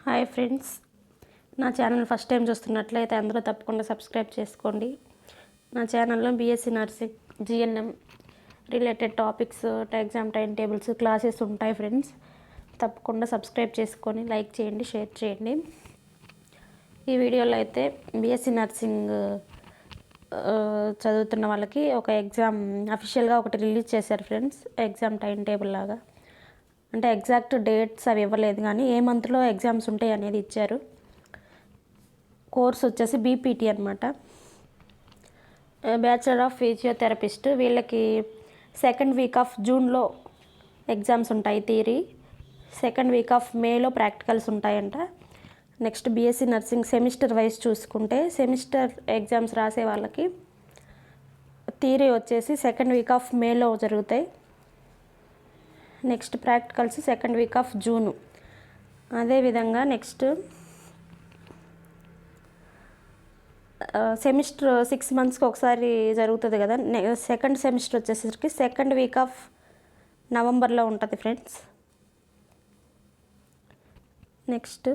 Hi friends, నా channel first time చూస్తున్నట్లయితే అందరూ తప్పకుండా సబ్స్క్రైబ్ చేసుకోండి. నా ఛానల్లో BSc nursing, GNM related topics, exam time tables, classes ఉంటాయి ఫ్రెండ్స్. తప్పకుండా సబ్స్క్రైబ్ చేసుకొని లైక్ చేయండి, షేర్ చేయండి. ఈ వీడియోలో అయితే బీఎస్సీ నర్సింగ్ చదువుతున్న వాళ్ళకి ఒక ఎగ్జామ్ అఫీషియల్గా ఒకటి రిలీజ్ చేశారు ఫ్రెండ్స్. ఎగ్జామ్ టైం టేబుల్ లాగా, అంటే ఎగ్జాక్ట్ డేట్స్ అవి ఇవ్వలేదు, కానీ ఏ మంత్లో ఎగ్జామ్స్ ఉంటాయి అనేది ఇచ్చారు. కోర్స్ వచ్చేసి బీపీటీ అనమాట, బ్యాచిలర్ ఆఫ్ ఫిజియోథెరపిస్ట్. వీళ్ళకి సెకండ్ వీక్ ఆఫ్ జూన్లో ఎగ్జామ్స్ ఉంటాయి థియరీ, సెకండ్ వీక్ ఆఫ్ మేలో ప్రాక్టికల్స్ ఉంటాయంట. Next BSc nursing semester wise చూసుకుంటే, సెమిస్టర్ ఎగ్జామ్స్ రాసే వాళ్ళకి థియరీ వచ్చేసి సెకండ్ వీక్ ఆఫ్ మేలో జరుగుతాయి. Next practicals second week off June. అదేవిధంగా నెక్స్ట్ సెమిస్టర్ 6 monthsకి ఒకసారి జరుగుతుంది కదా. సెకండ్ సెమిస్టర్ వచ్చేసరికి సెకండ్ వీక్ ఆఫ్ నవంబర్లో ఉంటుంది friends. Next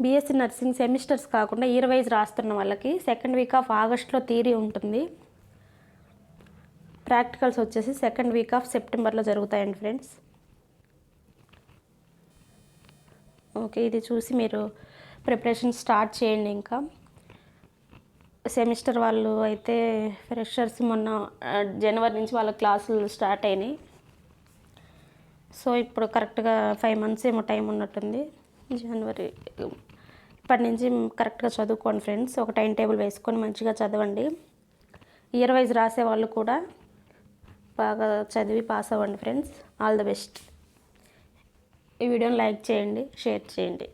BSc nursing semesters కాకుండా ఇయర్ వైజ్ రాస్తున్న వాళ్ళకి సెకండ్ వీక్ ఆఫ్ ఆగస్ట్లో థియరీ ఉంటుంది. ప్రాక్టికల్స్ వచ్చేసి సెకండ్ వీక్ ఆఫ్ సెప్టెంబర్లో జరుగుతాయండి ఫ్రెండ్స్. ఓకే, ఇది చూసి మీరు ప్రిపరేషన్ స్టార్ట్ చేయండి. ఇంకా సెమిస్టర్ వాళ్ళు అయితే ఫ్రెషర్స్ మొన్న జనవరి నుంచి వాళ్ళ క్లాసులు స్టార్ట్ అయినాయి. సో ఇప్పుడు కరెక్ట్గా 5 months ఏమో టైం ఉన్నట్టుంది. జనవరి ఇప్పటి నుంచి కరెక్ట్గా చదువుకోండి ఫ్రెండ్స్. ఒక టైం టేబుల్ వేసుకొని మంచిగా చదవండి. ఇయర్ వైజ్ రాసే వాళ్ళు కూడా బాగా చదివి పాస్ అవ్వండి ఫ్రెండ్స్. All the best. ఈ వీడియోని లైక్ చేయండి, షేర్ చేయండి.